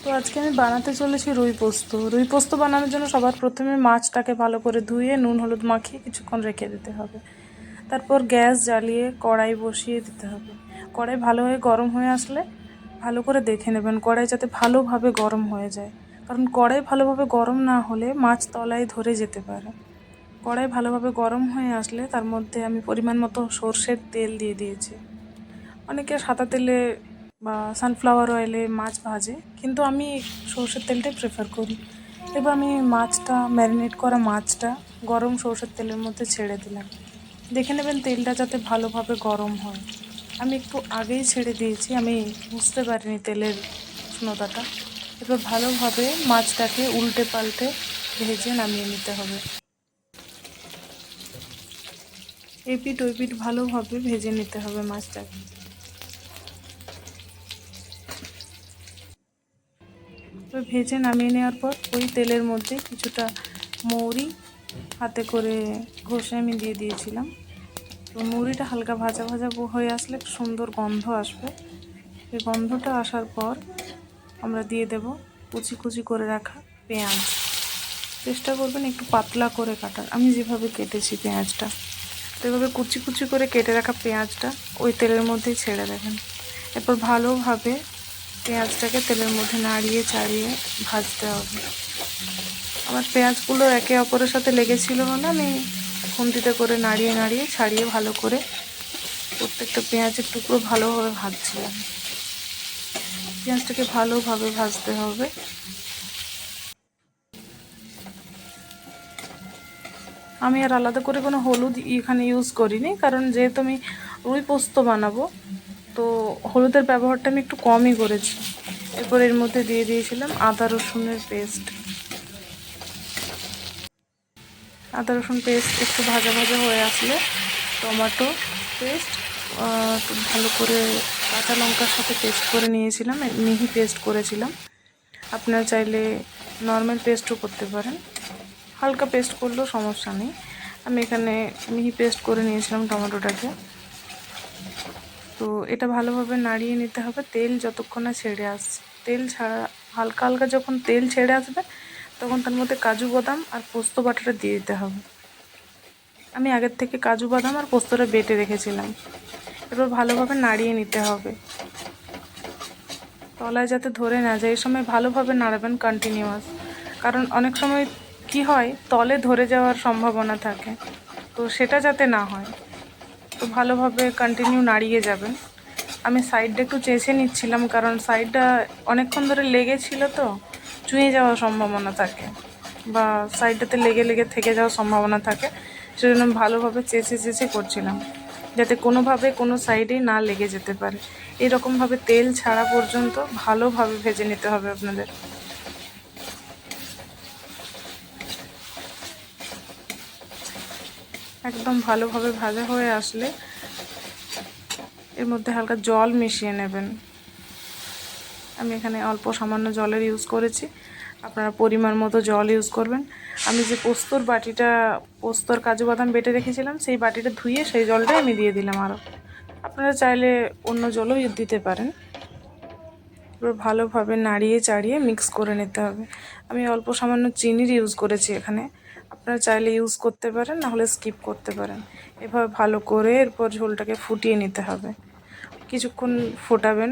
তো আজকে আমি বানাতে চলেছি রুই পোস্ত। রুই পোস্ত বানানোর জন্য সবার প্রথমে মাছটাকে ভালো করে ধুয়ে নুন হলুদ মাখিয়ে কিছুক্ষণ রেখে দিতে হবে। তারপর গ্যাস জ্বালিয়ে কড়াই বসিয়ে দিতে হবে। কড়াই ভালো হয়ে গরম হয়ে আসলে ভালো করে দেখে নেবেন কড়াই যাতে ভালোভাবে গরম হয়ে যায়, কারণ কড়াই ভালোভাবে গরম না হলে মাছ তলায় ধরে যেতে পারে। কড়াই ভালোভাবে গরম হয়ে আসলে তার মধ্যে আমি পরিমাণ মতো সর্ষের তেল দিয়ে দিয়েছি। অনেকে সাদা তেলে বা সানফ্লাওয়ার অয়েলে মাছ ভাজে, কিন্তু আমি সর্ষের তেলটাই প্রেফার করি। এবার আমি মাছটা ম্যারিনেট করা মাছটা গরম সর্ষের তেলের মধ্যে ছেড়ে দিলাম। দেখে নেবেন তেলটা যাতে ভালোভাবে গরম হয়। আমি একটু আগেই ছেড়ে দিয়েছি, আমি বুঝতে পারিনি তেলের উষ্ণতাটা। এবার ভালোভাবে মাছটাকে উল্টে পাল্টে ভেজে নামিয়ে নিতে হবে। এপিঠ ওইপিঠ ভালোভাবে ভেজে নিতে হবে মাছটাকে। তো ভেজে নামিয়ে নেওয়ার পর ওই তেলের মধ্যে কিছুটা মৌরি হাতে করে ঘষে আমি দিয়ে দিয়েছিলাম। তো মৌরিটা হালকা ভাজা ভাজা হয়ে আসলে সুন্দর গন্ধ আসবে। সেই গন্ধটা আসার পর আমরা দিয়ে দেব কুচি কুচি করে রাখা পেঁয়াজ। চেষ্টা করবেন একটু পাতলা করে কাটার, আমি যেভাবে কেটেছি পেঁয়াজটা। তো এভাবে কুচি কুচি করে কেটে রাখা পেঁয়াজটা ওই তেলের মধ্যেই ছেড়ে দেবেন। এরপর ভালোভাবে পেঁয়াজটাকে তেলের মধ্যে নাড়িয়ে চাড়িয়ে ভাজতে হবে। আমার পেঁয়াজগুলো একে অপরের সাথে লেগেছিল বলে আমি খুন্তিতে করে নাড়িয়ে নাড়িয়ে ছাড়িয়ে ভালো করে প্রত্যেকটা পেঁয়াজের টুকরো ভালোভাবে ভাজছিলাম। পেঁয়াজটাকে ভালোভাবে ভাজতে হবে। আমি আর আলাদা করে কোনো হলুদ এখানে ইউজ করিনি, কারণ যেহেতু আমি রুই পোস্ত বানাবো তো হলুদের ব্যবহারটা আমি একটু কমই করেছি। এরপর এর মধ্যে দিয়ে দিয়েছিলাম আদা রসুনের পেস্ট। আদা রসুন পেস্ট একটু ভাজা ভাজা হয়ে আসলে টমেটো পেস্ট ভালো করে কাঁচা লঙ্কার সাথে পেস্ট করে নিয়েছিলাম, মিহি পেস্ট করেছিলাম। আপনারা চাইলে নর্মাল পেস্টও করতে পারেন, হালকা পেস্ট করলেও সমস্যা নেই। আমি এখানে মিহি পেস্ট করে নিয়েছিলাম টমেটোটাকে। তো এটা ভালোভাবে নাড়িয়ে নিতে হবে তেল যতক্ষণ না ছেড়ে আসছে। তেল ছাড়া হালকা হালকা যখন তেল ছেড়ে আসবে তখন তার মধ্যে কাজু বাদাম আর পোস্ত বাটাটা দিয়ে দিতে হবে। আমি আগের থেকে কাজু বাদাম আর পোস্তটা বেটে রেখেছিলাম। এবার ভালোভাবে নাড়িয়ে নিতে হবে, তলায় যাতে ধরে না যায়। এই সময় ভালোভাবে নাড়াবেন কন্টিনিউয়াস, কারণ অনেক সময় কি হয় তলে ধরে যাওয়ার সম্ভাবনা থাকে, তো সেটা যাতে না হয়। তো ভালোভাবে কন্টিনিউ নাড়িয়ে যাবেন। আমি সাইডটা একটু চেঁচে নিচ্ছিলাম, কারণ সাইডটা অনেকক্ষণ ধরে লেগেছিল তো চুঁয়ে যাওয়ার সম্ভাবনা থাকে বা সাইডটাতে লেগে লেগে থেকে যাওয়ার সম্ভাবনা থাকে। সেজন্য ভালোভাবে চেঁচে চেঁচে করছিলাম যাতে কোনোভাবে কোনো সাইডেই না লেগে যেতে পারে। এরকমভাবে তেল ছাড়া পর্যন্ত ভালোভাবে ভেজে নিতে হবে আপনাদের। একদম ভালোভাবে ভাজা হয়ে আসলে এর মধ্যে হালকা জল মিশিয়ে নেবেন। আমি এখানে অল্প সামান্য জলের ইউজ করেছি, আপনারা পরিমাণ মতো জল ইউজ করবেন। আমি যে পোস্তর বাটিটা পোস্তর কাজু বাদাম বেটে রেখেছিলাম সেই বাটিটা ধুয়ে সেই জলটাই আমি দিয়ে দিলাম আরও। আপনারা চাইলে অন্য জলও দিতে পারেন। এবার ভালোভাবে নাড়িয়ে চাড়িয়ে মিক্স করে নিতে হবে। আমি অল্প সামান্য চিনির ইউজ করেছি এখানে, আপনারা চাইলে ইউজ করতে পারেন, নাহলে স্কিপ করতে পারেন। এভাবে ভালো করে এরপর ঝোলটাকে ফুটিয়ে নিতে হবে। কিছুক্ষণ ফোটাবেন।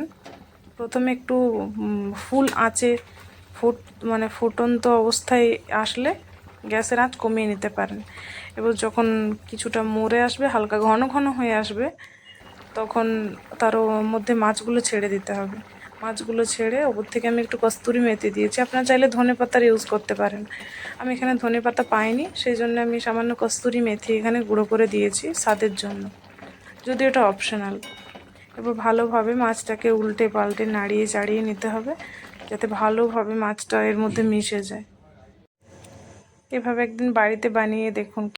প্রথমে একটু ফুল আঁচে ফুটন্ত অবস্থায় আসলে গ্যাসের আঁচ কমিয়ে নিতে পারেন। এবার যখন কিছুটা মরে আসবে, হালকা ঘন ঘন হয়ে আসবে, তখন তার মধ্যে মাছগুলো ছেড়ে দিতে হবে। মাছগুলো ছেড়ে ওপর থেকে আমি একটু কস্তুরি মেথি দিয়েছি, আপনারা চাইলে ধনেপাতার ইউজ করতে পারেন। আমি এখানে ধনেপাতা পাইনি, সেই জন্য আমি সামান্য কস্তুরি মেথি এখানে গুঁড়ো করে দিয়েছি স্বাদের জন্য, যদিও এটা অপশনাল। এবার ভালোভাবে মাছটাকে উল্টে পাল্টে নাড়িয়ে চাড়িয়ে নিতে হবে যাতে ভালোভাবে মাছটা এর মধ্যে মিশে যায়। এভাবে একদিন বাড়িতে বানিয়ে দেখুন।